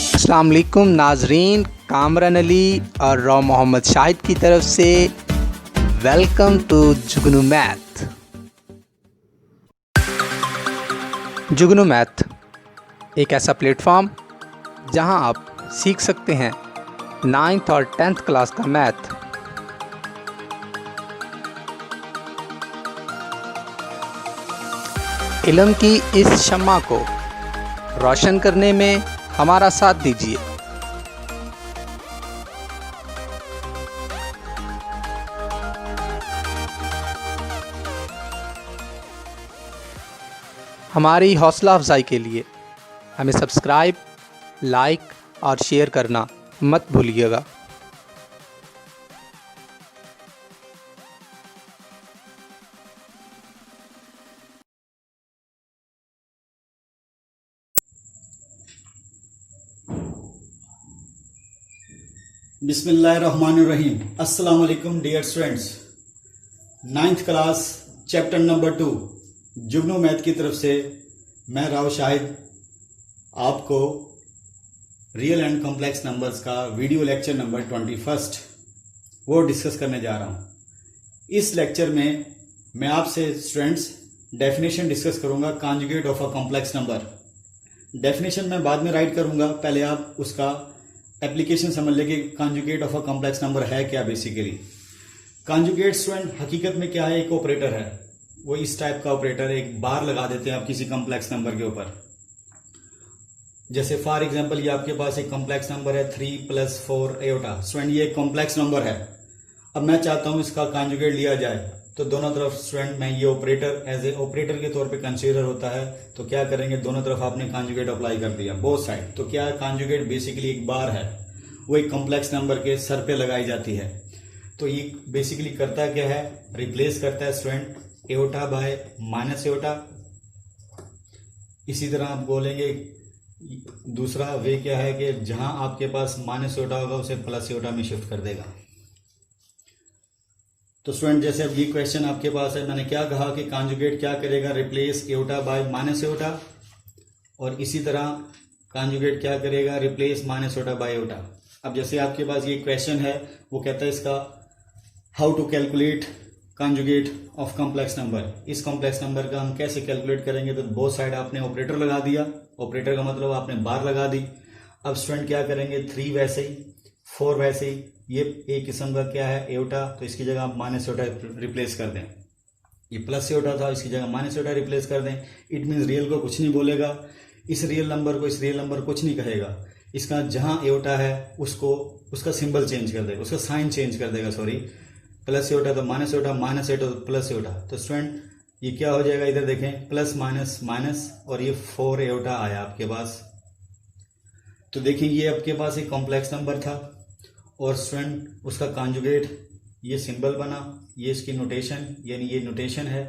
अस्सलाम वालेकुम नाजरीन, कामरान अली और रॉ मोहम्मद शाहिद की तरफ से welcome to Jugnu math. Jugnu math एक ऐसा प्लेटफॉर्म जहां आप सीख सकते हैं 9th और 10th क्लास का मैथ। इल्म की इस शम्मा को रोशन करने में हमारा साथ दीजिए। हमारी हौसला अफजाई के लिए हमें सब्सक्राइब, लाइक और शेयर करना मत भूलिएगा। बिस्मिल्लाहिर्रहमानिर्रहीम। अस्सलाम वालेकुम dear students. 9th class chapter number 2 जुगनू मैथ की तरफ से मैं राव शाहिद आपको रियल एंड कॉम्प्लेक्स नंबर्स का वीडियो लेक्चर नंबर 21 वो डिस्कस करने जा रहा हूँ। इस लेक्चर में मैं आपसे स्टूडेंट्स डेफिनेशन डिस्कस करूँगा conjugate of a complex number. Definition मैं बाद में राइट करूँगा, पहले आप उसका एप्लीकेशन समझ लें कि conjugate of a complex number है क्या। बेसिकली कॉन्जुगेट स्टूडेंट हकीकत में क्या है, एक ऑपरेटर है। वो इस टाइप का ऑपरेटर, एक बार लगा देते हैं आप किसी कॉम्प्लेक्स नंबर के ऊपर। जैसे फॉर एग्जांपल ये आपके पास एक कॉम्प्लेक्स नंबर है 3 + 4 एटा। स्टूडेंट ये एक कॉम्प्लेक्स नंबर है। अब मैं चाहता हूं इसका कॉन्जुगेट लिया जाए, तो दोनों तरफ स्टूडेंट मैं ये ऑपरेटर एज ए ऑपरेटर के तौर पे कंसीडर होता है। तो क्या करेंगे, दोनों तरफ आपने कॉन्जुगेट अप्लाई कर दिया, बोथ साइड। तो क्या कॉन्जुगेट बेसिकली एक बार है, वो एक कॉम्प्लेक्स नंबर के सर पे लगाई जाती है। तो ये बेसिकली करता क्या है, रिप्लेस करता है स्टूडेंट एटा बाय माइनस एटा। इसी तरह आप बोलेंगे दूसरा वे क्या है कि जहां आपके पास माइनस एटा होगा उसे प्लस एटा में शिफ्ट कर देगा। तो स्टूडेंट जैसे अब ये क्वेश्चन आपके पास है, मैंने क्या कहा कि कॉन्जुगेट क्या करेगा, रिप्लेस एटा बाय माइनस एटा। और इसी तरह कॉन्जुगेट क्या करेगा, रिप्लेस माइनस एटा बाय एटा। अब जैसे आपके पास ये क्वेश्चन है, वो कहता है इसका how to calculate conjugate of complex number. इस कॉम्प्लेक्स नंबर का हम कैसे कैलकुलेट करेंगे। तो बोथ साइड आपने ऑपरेटर लगा दिया, ऑपरेटर का मतलब आपने बार लगा दी। अब स्टूडेंट क्या करेंगे, 3 वैसे ही, 4 वैसे ही। ये एक किस्म का क्या है, एटा, तो इसकी जगह आप माइनस एटा रिप्लेस कर दें। ये प्लस एटा था, इसकी जगह माइनस एटा रिप्लेस कर दें। इट मीन्स रियल को कुछ नहीं बोलेगा, इस रियल नंबर को इस रियल नंबर कुछ नहीं कहेगा। इसका जहां एटा है उसको उसका सिंबल चेंज कर देगा, उसका साइन चेंज कर देगा। सॉरी, प्लस एटा तो माइनस एटा, माइनस एटा तो प्लस एटा। तो स्टूडेंट ये क्या हो जाएगा, इधर देखें, प्लस माइनस माइनस, और ये 4 एटा आया आपके पास। तो देखिए ये आपके पास एक कॉम्प्लेक्स नंबर था और स्टूडेंट उसका कॉन्जुगेट ये सिंबल बना, ये इसकी नोटेशन, यानी ये नोटेशन है।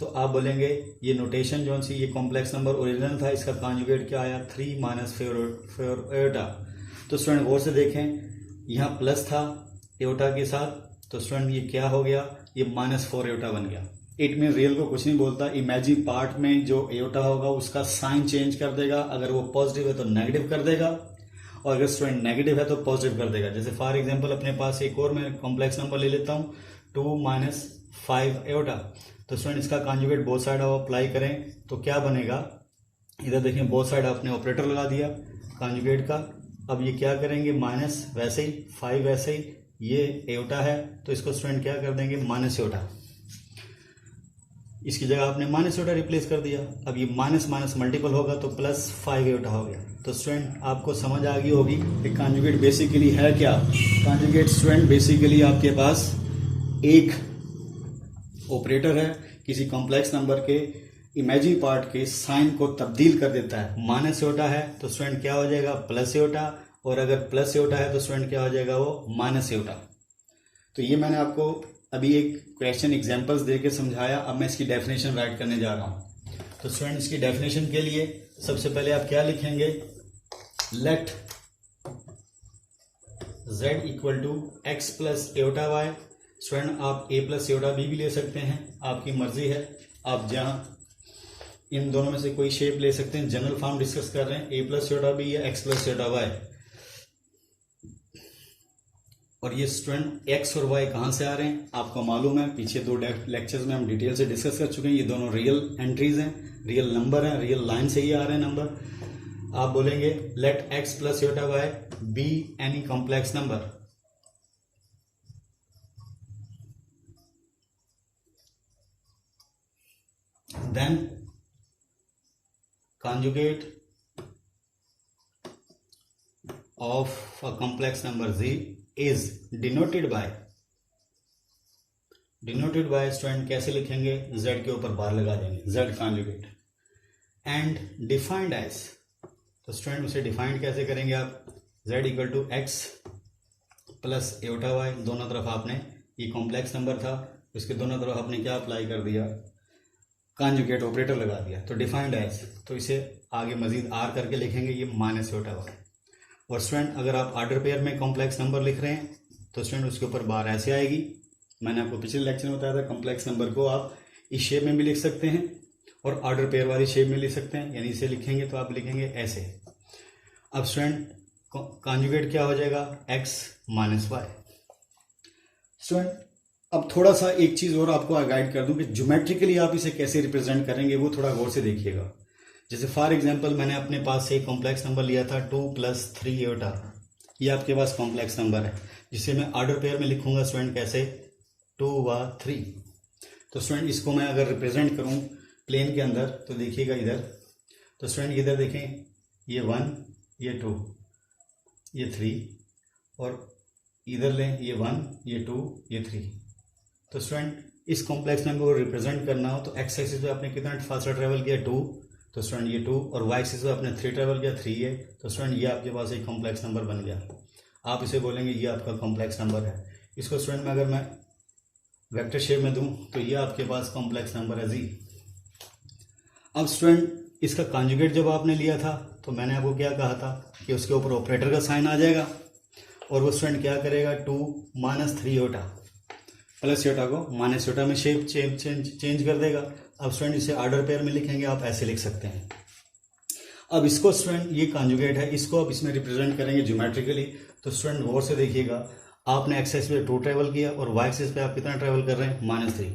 तो आप बोलेंगे ये नोटेशन जो सी, ये कॉम्प्लेक्स नंबर ओरिजिनल था, इसका कॉन्जुगेट क्या आया, 3 - 4 एटा। तो स्टूडेंट गौर से देखें, यहाँ प्लस था एटा के साथ, तो स्टूडेंट ये क्या हो गया, ये -4 एटा बन गया। इट मीन रियल को कुछ नहीं बोलता, इमेजिन पार्ट में जो एटा होगा उसका साइन चेंज कर देगा। अगर वो पॉजिटिव है तो नेगेटिव कर देगा, और अगर स्टूडेंट नेगेटिव है तो पॉजिटिव कर देगा। जैसे फॉर एग्जांपल अपने पास एक और मैं कॉम्प्लेक्स नंबर ले लेता हूँ, 2 - 5 एटा। तो स्टूडेंट इसका कॉन्जुगेट बोथ साइड आप अप्लाई करें तो क्या बनेगा, इधर देखें बोथ साइड आपने ऑपरेटर लगा दिया कॉन्जुगेट का। अब ये क्या करेंगे, माइनस वैसे ही, 5 वैसे ही, ये एटा है तो इसको स्टूडेंट क्या कर देंगे, माइनस एटा। इसकी जगह आपने माइनस एटा रिप्लेस कर दिया। अब ये माइनस माइनस मल्टीपल होगा तो +5 एटा हो गया। तो स्टूडेंट आपको समझ आ गई होगी कि कॉन्जुगेट बेसिकली है क्या। कॉन्जुगेट स्टूडेंट बेसिकली आपके पास एक ऑपरेटर है, किसी कॉम्प्लेक्स नंबर के इमेजिन पार्ट के साइन को तब्दील कर देता है। माइनस एटा है तो स्टूडेंट क्या हो जाएगा, प्लस एटा, और अगर प्लस एटा है तो स्टूडेंट क्या हो जाएगा, वो माइनस एटा। तो ये मैंने आपको अभी एक क्वेश्चन एग्जांपल्स देके समझाया। अब मैं इसकी डेफिनेशन राइट करने जा रहा हूं। तो स्टूडेंट इसकी डेफिनेशन के लिए सबसे पहले आप क्या लिखेंगे, लेट z = x + एटा y। स्टूडेंट आप a + एटा b भी ले सकते हैं, आपकी मर्जी है। आप जहां इन दोनों में से कोई शेप ले सकते हैं। जनरल फॉर्म डिस्कस कर रहे हैं, ए प्लस छोटा बी या एक्स प्लस छोटा वाई। और ये स्टूडेंट एक्स और वाई कहाँ से आ रहे हैं आपको मालूम है, पीछे 2 लेक्चर्स में हम डिटेल से डिस्कस कर चुके हैं। ये दोनों रियल एंट्रीज हैं, रियल नंबर हैं, रियल लाइन से ही आ रहे हैं नंबर। आप बोलेंगे लेट एक्स प्लस छोटा y be any complex number. Then conjugate of a complex number z is denoted by student कैसे लिखेंगे, z के ऊपर बार लगा देंगे, z conjugate and defined as। तो स्टूडेंट उसे डिफाइंड कैसे करेंगे आप, z equal to x plus eta y. दोनों तरफ आपने, ये कॉम्प्लेक्स नंबर था, उसके दोनों तरफ आपने क्या अप्लाई कर दिया, कॉन्जुगेट ऑपरेटर लगा दिया। तो डिफाइंड एज, तो इसे आगे मजीद आर करके लिखेंगे, ये माइनस छोटा वाई। और स्टूडेंट अगर आप ऑर्डर पेयर में कॉम्प्लेक्स नंबर लिख रहे हैं तो स्टूडेंट उसके ऊपर बार ऐसे आएगी। मैंने आपको पिछले लेक्चर में बताया था कॉम्प्लेक्स नंबर को आप इस शेप में भी लिख सकते हैं और ऑर्डर पेयर वाली शेप में लिख सकते हैं, यानी इसे लिखेंगे तो आप लिखेंगे ऐसे। अब स्टूडेंट कॉन्जुगेट क्या हो जाएगा, एक्स माइनस वाई। स्टूडेंट अब थोड़ा सा एक चीज और आपको गाइड कर दूं कि ज्योमेट्रिकली आप इसे कैसे रिप्रेजेंट करेंगे, वो थोड़ा गौर से देखिएगा। जैसे फॉर एग्जांपल मैंने अपने पास से एक कॉम्प्लेक्स नंबर लिया था 2 + 3 एटा। ये आपके पास कॉम्प्लेक्स नंबर है जिसे मैं ऑर्डर पेयर में लिखूंगा स्टूडेंट कैसे, 2 व 3। तो स्टूडेंट इसको मैं अगर रिप्रेजेंट करूं प्लेन के अंदर तो देखिएगा इधर, तो स्टूडेंट इधर देखें, ये 1, ये 2, ये 3, और इधर लें, ये 1, ये 2, ये 3। तो स्टूडेंट इस कॉम्प्लेक्स नंबर को रिप्रेजेंट करना हो तो एक्स एक्सिस पे आपने कितना फासला ट्रेवल किया, 2। तो स्टूडेंट ये 2, और वाई एक्सिस पे आपने 3 ट्रेवल किया, 3 है। तो स्टूडेंट ये आपके पास एक कॉम्प्लेक्स नंबर बन गया। आप इसे बोलेंगे ये आपका कॉम्प्लेक्स नंबर है। इसको स्टूडेंट में अगर मैं वेक्टर शेप में दूं तो ये आपके पास कॉम्प्लेक्स नंबर है जी। अब स्टूडेंट इसका कॉन्जुगेट जब आपने लिया था तो मैंने आपको क्या कहा था कि उसके ऊपर ऑपरेटर का साइन आ जाएगा और वो स्टूडेंट क्या करेगा, 2 - 3 एटा प्लस एटा को माइनस एटा में शेप चेंज कर देगा। अब स्टूडेंट इसे ऑर्डर पेयर में लिखेंगे, आप ऐसे लिख सकते हैं। अब इसको स्टूडेंट ये कॉन्जुगेट है, इसको आप इसमें रिप्रेजेंट करेंगे ज्योमेट्रिकली। तो स्टूडेंट गौर से देखिएगा, आपने एक्स एक्सिस पे 2 ट्रेवल किया और वाई एक्सिस पे आप कितना ट्रेवल कर रहे हैं, -3।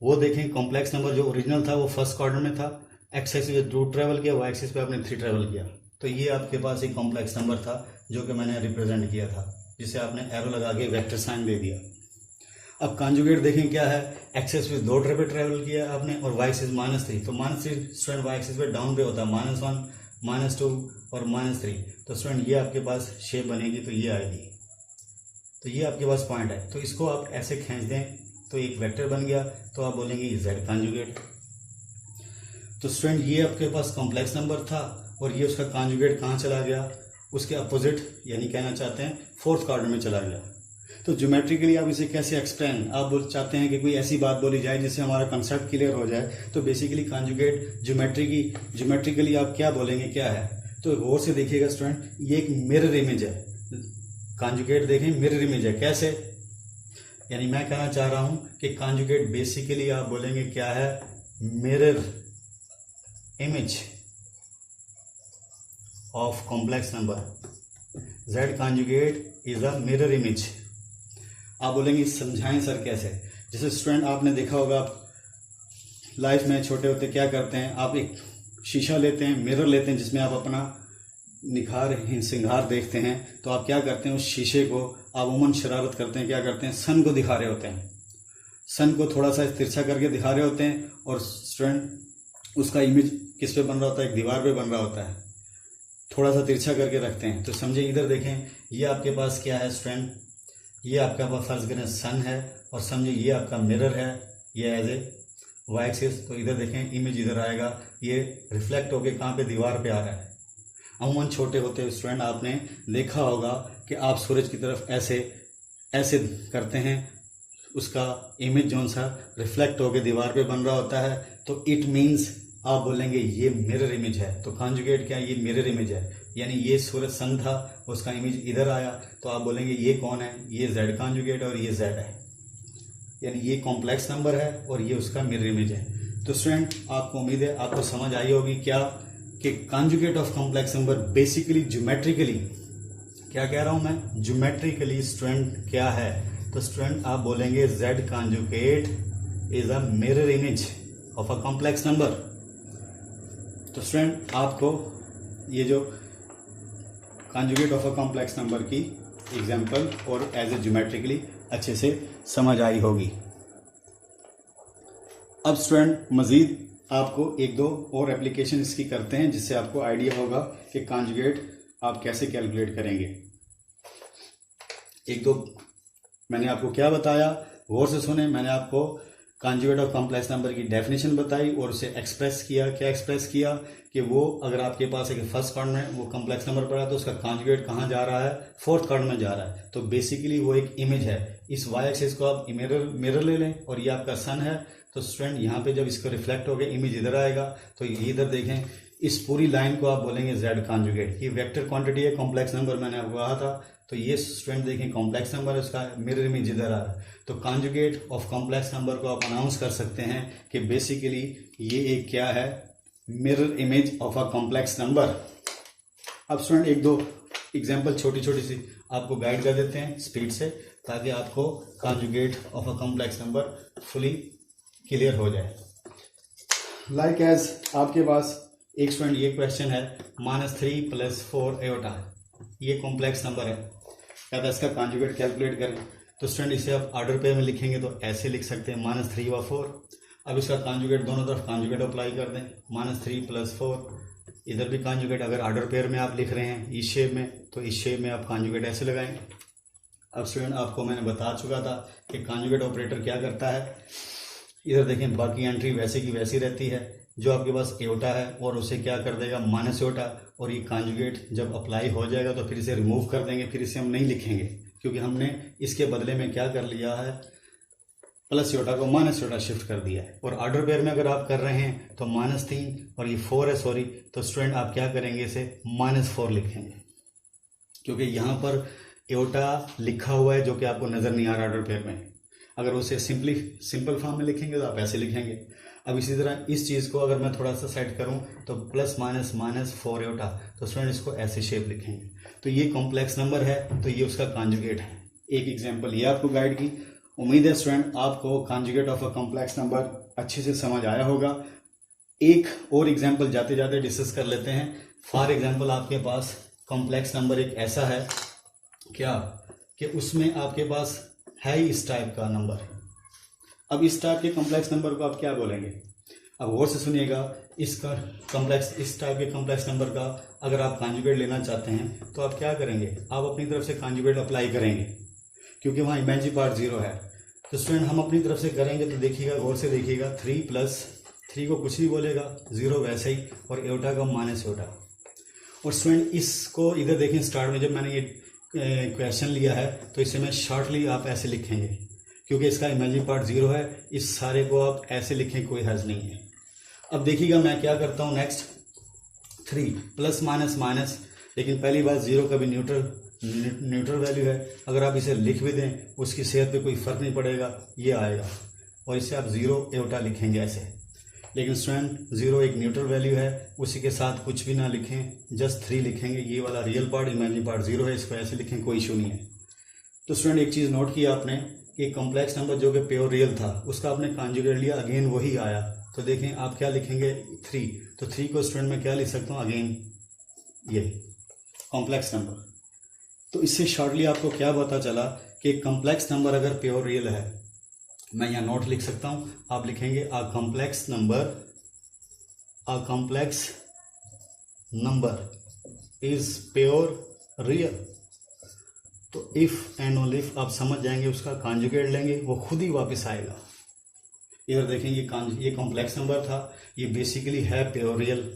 वो देखें कॉम्प्लेक्स नंबर जो ओरिजिनल था वो फर्स्ट क्वाड्रेंट में था, एक्स एक्सिस पे 2 ट्रेवल किया, वाई एक्सिस पे आपने 3 ट्रेवल किया। तो ये आपके पास एक कॉम्प्लेक्स नंबर था जो कि मैंने रिप्रेजेंट किया था, जिसे आपने एरो लगा के वेक्टर साइन दे दिया। अब कॉन्जुगेट देखें क्या है, एक्स एक्सिस पे 2 ट्रेवल किया आपने और वाई एक्सिस -3। तो -3 स्टूडेंट वाई एक्सिस पे डाउन पे होता है, -1, -2 और -3। तो स्टूडेंट ये आपके पास शेप बनेगी, तो ये आएगी। तो ये आपके पास पॉइंट है, तो इसको आप ऐसे खींच दें तो एक वेक्टर बन गया। तो आप बोलेंगे ये जेड कॉन्जुगेट। तो स्टूडेंट ये आपके पास कॉम्प्लेक्स नंबर था और ये उसका कॉन्जुगेट कहाँ चला गया, उसके अपोजिट, यानी कहना चाहते हैं 4th क्वाड्रेंट में चला गया। तो ज्योमेट्रिकली आप इसे कैसे एक्सप्लेन, आप चाहते हैं कि कोई ऐसी बात बोली जाए जिससे हमारा कंसेप्ट क्लियर हो जाए। तो बेसिकली कॉन्जुगेट ज्योमेट्रिकली आप क्या बोलेंगे, क्या है। तो गौर से देखिएगा स्टूडेंट, ये एक मिरर इमेज है। कॉन्जुगेट देखें, मिरर इमेज है। कैसे, यानी मैं कहना चाह रहा हूं कि कॉन्जुगेट बेसिकली आप बोलेंगे क्या है, mirror image of complex number. Z conjugate is a mirror image. आप बोलेंगे समझाएं सर कैसे। जैसे स्टूडेंट आपने देखा होगा, आप लाइफ में छोटे होते क्या करते हैं, आप एक शीशा लेते हैं, मिरर लेते हैं जिसमें आप अपना निखार श्रृंगार देखते हैं। तो आप क्या करते हैं, उस शीशे को आप उमन शरारत करते हैं, क्या करते हैं, सन को दिखा रहे होते हैं, सन को थोड़ा सा तिरछा करके दिखा रहे होते हैं। और स्टूडेंट उसका इमेज किस पे बन रहा होता है, एक दीवार पे बन रहा होता है, थोड़ा सा तिरछा करके रखते हैं। तो समझे इधर देखें, ये आपके पास क्या है स्टूडेंट, ये आपका पास फर्ज करें सन है, और समझे ये आपका मिरर है, ये एज ए वाई एक्सिस। तो इधर देखें इमेज इधर आएगा, ये रिफ्लेक्ट होके कहाँ पे, दीवार पे आ रहा है। अमूमन छोटे होते हुए स्टूडेंट आपने देखा होगा कि आप सूरज की तरफ ऐसे ऐसे करते हैं, उसका इमेज जो सा रिफ्लेक्ट होके दीवार पे बन रहा होता है। तो इट मीन्स आप बोलेंगे ये मिरर इमेज है। तो कॉन्जुगेट क्या है, ये मिरर इमेज है, यानी ये सूरज सन था, उसका इमेज इधर आया, तो आप बोलेंगे ये कौन है, ये जेड कॉन्जुगेट और ये जेड है, यानी ये कॉम्प्लेक्स नंबर है और ये उसका मिरर इमेज है। तो स्टूडेंट आपको उम्मीद है आपको समझ आई होगी क्या कि conjugate of complex number basically geometrically, क्या कह रहा हूं मैं, ज्योमेट्रिकली स्टूडेंट क्या है। तो स्टूडेंट आप बोलेंगे z conjugate is a mirror image of a complex number. तो स्टूडेंट आपको ये जो conjugate of a complex number की एग्जांपल और एज ए ज्योमेट्रिकली अच्छे से समझ आई होगी। अब स्टूडेंट मजीद आपको एक दो और एप्लीकेशन इसकी करते हैं जिससे आपको आइडिया होगा कि कॉन्जुगेट आप कैसे कैलकुलेट करेंगे। एक दो मैंने आपको क्या बताया, गौर से सुने। मैंने आपको कॉन्जुगेट ऑफ कॉम्प्लेक्स नंबर की डेफिनेशन बताई और उसे एक्सप्रेस किया। क्या एक्सप्रेस किया कि वो अगर आपके पास एक फर्स्ट कॉर्ड में वो कॉम्प्लेक्स नंबर पड़ा तो उसका कॉन्जुगेट कहाँ जा रहा है, फोर्थ कॉर्ड में जा रहा है। तो बेसिकली वो एक इमेज है। इस वाई एक्सिस को आप मिरर ले लें और ये आपका सन है। तो स्टूडेंट यहाँ पे जब इसको रिफ्लेक्ट हो गया इमेज इधर आएगा, तो ये इधर देखें, इस पूरी लाइन को आप बोलेंगे z कॉन्जुगेट। ये वेक्टर क्वांटिटी है, कॉम्प्लेक्स नंबर मैंने आपको कहा था। तो ये स्टूडेंट देखें कॉम्प्लेक्स नंबर है, उसका मिरर इमेज इधर आ रहा है। तो कॉन्जुगेट ऑफ कॉम्प्लेक्स नंबर को आप अनाउंस कर सकते हैं कि बेसिकली ये एक क्या है, mirror image of a complex number. अब स्टूडेंट एक दो एग्जाम्पल छोटी छोटी सी आपको गाइड कर देते हैं स्पीड से, ताकि आपको conjugate of a complex number fully clear हो जाए। लाइक एज आपके पास एक स्टूडेंट ये क्वेश्चन है, -3 + 4 एयोटा, ये कॉम्प्लेक्स नंबर है, क्या था इसका कॉन्जुगेट कैलकुलेट करें। तो स्टूडेंट इसे आप ऑर्डर पेयर में लिखेंगे तो ऐसे लिख सकते हैं -3 व 4। अब इसका कॉन्जुगेट दोनों तरफ कॉन्जुगेट अप्लाई कर दें, -3 + 4, इधर भी कॉन्जुगेट। अगर ऑर्डर पेयर में आप लिख रहे हैं इस शेप में, तो इस शेप में आप कॉन्जुगेट ऐसे लगाएंगे। अब स्टूडेंट आपको मैंने बता चुका था कि कॉन्जुगेट ऑपरेटर क्या करता है। इधर देखें बाकी एंट्री वैसे की वैसी रहती है, जो आपके पास एयोटा है और उसे क्या कर देगा माइनस एयोटा, और ये कॉन्जुगेट जब अप्लाई हो जाएगा तो फिर इसे रिमूव कर देंगे, फिर इसे हम नहीं लिखेंगे क्योंकि हमने इसके बदले में क्या कर लिया है, प्लस एयोटा को माइनस एयोटा शिफ्ट कर दिया है। और ऑर्डर पेयर में अगर आप कर रहे हैं तो -3 और ये 4 है सॉरी, तो स्टूडेंट आप क्या करेंगे, इसे -4 लिखेंगे क्योंकि यहाँ पर एयोटा लिखा हुआ है जो कि आपको नज़र नहीं आ रहा ऑर्डर पेयर में। अगर उसे सिंपल फॉर्म में लिखेंगे तो आप ऐसे लिखेंगे। अब इसी तरह इस चीज़ को अगर मैं थोड़ा सा सेट करूं तो +-4 एयोटा, तो स्टूडेंट इसको ऐसे शेप लिखेंगे। तो ये कॉम्प्लेक्स नंबर है, तो ये उसका कॉन्जुगेट है। एक एग्जांपल ये आपको गाइड की। उम्मीद है स्टूडेंट आपको conjugate of a complex number अच्छे से समझ आया होगा। एक और एग्जाम्पल जाते जाते डिस्कस कर लेते हैं। फॉर एग्जाम्पल आपके पास कॉम्प्लेक्स नंबर एक ऐसा है क्या कि उसमें आपके पास है इस टाइप का नंबर। अब इस टाइप के कॉम्प्लेक्स नंबर को आप क्या बोलेंगे, अब गौर से सुनिएगा। इसका कॉम्प्लेक्स, इस टाइप के कॉम्प्लेक्स नंबर का अगर आप कॉन्जुगेट लेना चाहते हैं तो आप क्या करेंगे, आप अपनी तरफ से कॉन्जुगेट अप्लाई करेंगे क्योंकि वहाँ इमेजिनरी पार्ट 0 है। तो स्टूडेंट हम अपनी तरफ से करेंगे तो देखिएगा, गौर से देखिएगा, 3 + 3 को कुछ नहीं बोलेगा, 0 वैसे ही, और एयोटा का माइनस एयोटा। और स्टूडेंट इसको इधर देखें, स्टार्ट में जब मैंने ये क्वेश्चन लिया है तो इसे मैं शॉर्टली आप ऐसे लिखेंगे क्योंकि इसका इमेजिनरी पार्ट 0 है। इस सारे को आप ऐसे लिखें, कोई हर्ज नहीं है। अब देखिएगा मैं क्या करता हूँ नेक्स्ट, 3 +-, लेकिन पहली बात 0 का भी न्यूट्रल वैल्यू है। अगर आप इसे लिख भी दें उसकी सेहत पे कोई फ़र्क नहीं पड़ेगा, ये आएगा। और इसे आप 0 एयोटा लिखेंगे ऐसे। लेकिन स्टूडेंट 0 एक न्यूट्रल वैल्यू है, उसी के साथ कुछ भी ना लिखें, जस्ट 3 लिखेंगे। ये वाला रियल पार्ट, इमेजिनरी पार्ट 0 है, इसको ऐसे लिखें, कोई इशू नहीं है। तो स्टूडेंट एक चीज़ नोट किया आपने कि कॉम्प्लेक्स नंबर जो कि प्योर रियल था उसका आपने कॉन्जुगेट लिया, अगेन वही आया। तो देखें आप क्या लिखेंगे, 3। तो 3 को स्टूडेंट मैं क्या लिख सकता हूँ, अगेन ये कॉम्प्लेक्स नंबर। तो इससे शॉर्टली आपको क्या पता चला कि कॉम्प्लेक्स नंबर अगर प्योर रियल है, मैं यहाँ नोट लिख सकता हूँ, आप लिखेंगे a complex number is pure real. तो इफ एंड ओनली इफ आप समझ जाएंगे, उसका कॉन्जुगेट लेंगे, वो खुद ही वापस आएगा। इधर देखेंगे ये कॉम्प्लेक्स नंबर था, ये बेसिकली है प्योर रियल।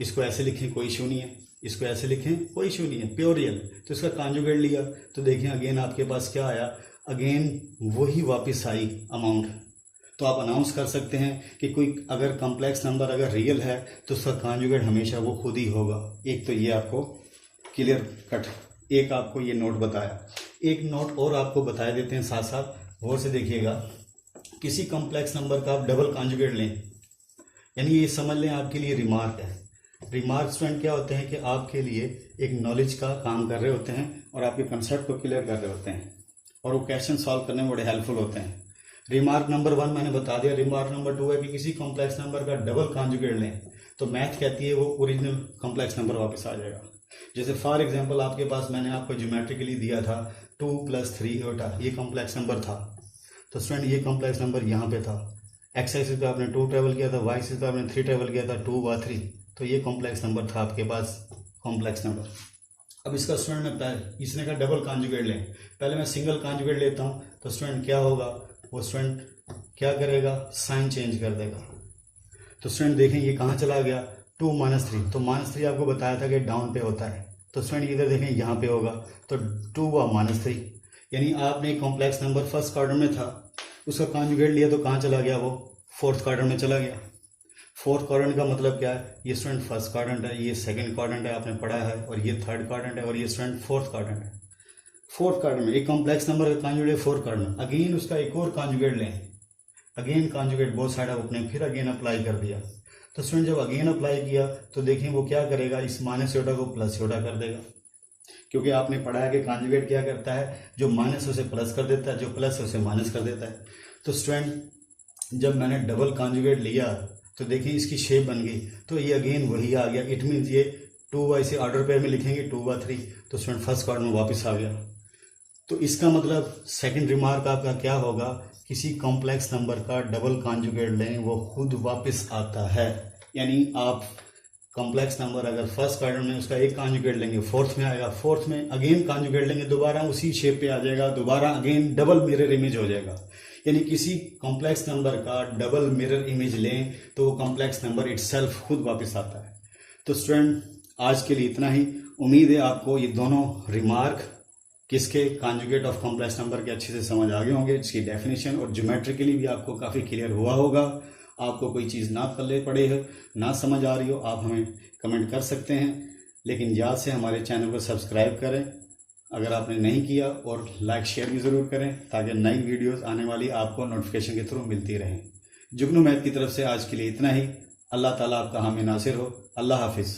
इसको ऐसे लिखें, कोई इशू नहीं है, इसको ऐसे लिखें, कोई इशू नहीं है, प्योर रियल। तो इसका कॉन्जुगेट लिया तो देखें अगेन आपके पास क्या आया, अगेन वही वापस आई अमाउंट। तो आप अनाउंस कर सकते हैं कि कोई अगर कॉम्प्लेक्स नंबर अगर रियल है तो उसका कॉन्जुगेट हमेशा वो खुद ही होगा। एक तो ये आपको क्लियर कट, एक आपको ये नोट बताया। एक नोट और आपको बता देते हैं साथ साथ, गौर से देखिएगा। किसी कॉम्प्लेक्स नंबर का आप डबल कॉन्जुगेट लें, यानी ये समझ लें आपके लिए रिमार्क है। रिमार्क स्टूडेंट क्या होते हैं कि आपके लिए एक नॉलेज का काम कर रहे होते हैं और आपके कंसेप्ट को क्लियर कर रहे होते हैं और वो क्वेश्चन सॉल्व करने में बड़े हेल्पफुल होते हैं। रिमार्क नंबर 1 मैंने बता दिया। रिमार्क नंबर 2 है कि किसी कॉम्प्लेक्स नंबर का डबल कॉन्जुगेट लें तो मैथ कहती है वो ओरिजिनल कॉम्प्लेक्स नंबर वापस आ जाएगा। जैसे फॉर एग्जांपल आपके पास मैंने आपको ज्योमेट्रिकली दिया था 2 + 3 एटा, ये कॉम्प्लेक्स नंबर था। तो स्टूडेंट ये कॉम्प्लेक्स नंबर यहाँ पे था, एक्स एक्सिस पे आपने 2 ट्रेवल किया था, वाई एक्सिस पे आपने 3 ट्रेवल किया था, 2 व 3, तो ये कॉम्प्लेक्स नंबर था आपके पास कॉम्प्लेक्स नंबर। अब इसका स्टूडेंट में इसने का डबल कॉन्जुगेट लें, पहले मैं सिंगल कॉन्जुगेट लेता हूँ तो स्टूडेंट क्या होगा, वो स्टूडेंट क्या करेगा, साइन चेंज कर देगा। तो स्टूडेंट देखें ये कहाँ चला गया, 2 - 3, तो -3 आपको बताया था कि डाउन पे होता है, तो स्टूडेंट इधर देखें यहाँ पे होगा, तो 2 व -3, यानी आपने कॉम्प्लेक्स नंबर फर्स्ट क्वाड्रेंट में था, उसका कॉन्जुगेट लिया तो कहाँ चला गया, वो फोर्थ क्वाड्रेंट में चला गया। फोर्थ क्वाड्रेंट का मतलब क्या है, ये स्टूडेंट फर्स्ट क्वाड्रेंट है, ये सेकंड क्वाड्रेंट है आपने पढ़ा है, और ये थर्ड क्वाड्रेंट है, और ये स्टूडेंट फोर्थ क्वाड्रेंट है। फोर्थ क्वाड्रेंट में एक कॉम्प्लेक्स नंबर का कॉन्जुगेट फोर्थ क्वाड्रेंट, अगेन उसका एक और कॉन्जुगेट लें, अगेन कॉन्जुगेट बोथ साइड अपने फिर अगेन अप्लाई कर दिया। तो स्टूडेंट जब अगेन अप्लाई किया तो देखिए वो क्या करेगा, इस माइनस योटा को प्लस योटा कर देगा, क्योंकि आपने पढ़ा है कि कॉन्जुगेट क्या करता है, जो माइनस उसे प्लस कर देता है, जो प्लस उसे माइनस कर देता है। तो स्टूडेंट जब मैंने डबल कॉन्जुगेट लिया तो देखिए इसकी शेप बन गई, तो ये अगेन वही आ गया। इट मीन्स ये 2 से ऑर्डर पेयर में लिखेंगे 2 व 3, तो स्टूडेंट फर्स्ट क्वाड्रेंट में वापस आ गया। तो इसका मतलब सेकंड रिमार्क आपका क्या होगा, किसी कॉम्प्लेक्स नंबर का डबल कॉन्जुगेट लें वो खुद वापस आता है। यानी आप कॉम्प्लेक्स नंबर अगर फर्स्ट क्वाड्रेंट में उसका एक कॉन्जुगेट लेंगे फोर्थ में आएगा, फोर्थ में अगेन कॉन्जुगेट लेंगे दोबारा उसी शेप पे आ जाएगा, दोबारा अगेन डबल मिरर इमेज हो जाएगा। यानी किसी कॉम्प्लेक्स नंबर का डबल मिरर इमेज लें तो वो कॉम्प्लेक्स नंबर इटसेल्फ खुद वापस आता है। तो स्टूडेंट आज के लिए इतना ही। उम्मीद है आपको ये दोनों रिमार्क किसके, कॉन्जुगेट ऑफ कॉम्प्लेक्स नंबर के अच्छे से समझ आ गए होंगे, इसकी डेफिनेशन और ज्योमेट्रिकली भी आपको काफ़ी क्लियर हुआ होगा। आपको कोई चीज़ ना पल्ले पड़े हो, ना समझ आ रही हो, आप हमें कमेंट कर सकते हैं, लेकिन याद से हमारे चैनल को सब्सक्राइब करें अगर आपने नहीं किया, और लाइक शेयर भी ज़रूर करें ताकि नई वीडियोस आने वाली आपको नोटिफिकेशन के थ्रू मिलती रहें। जुगनू मैथ की तरफ से आज के लिए इतना ही। अल्लाह ताला आपका हामी नासिर हो। अल्लाह हाफिज़।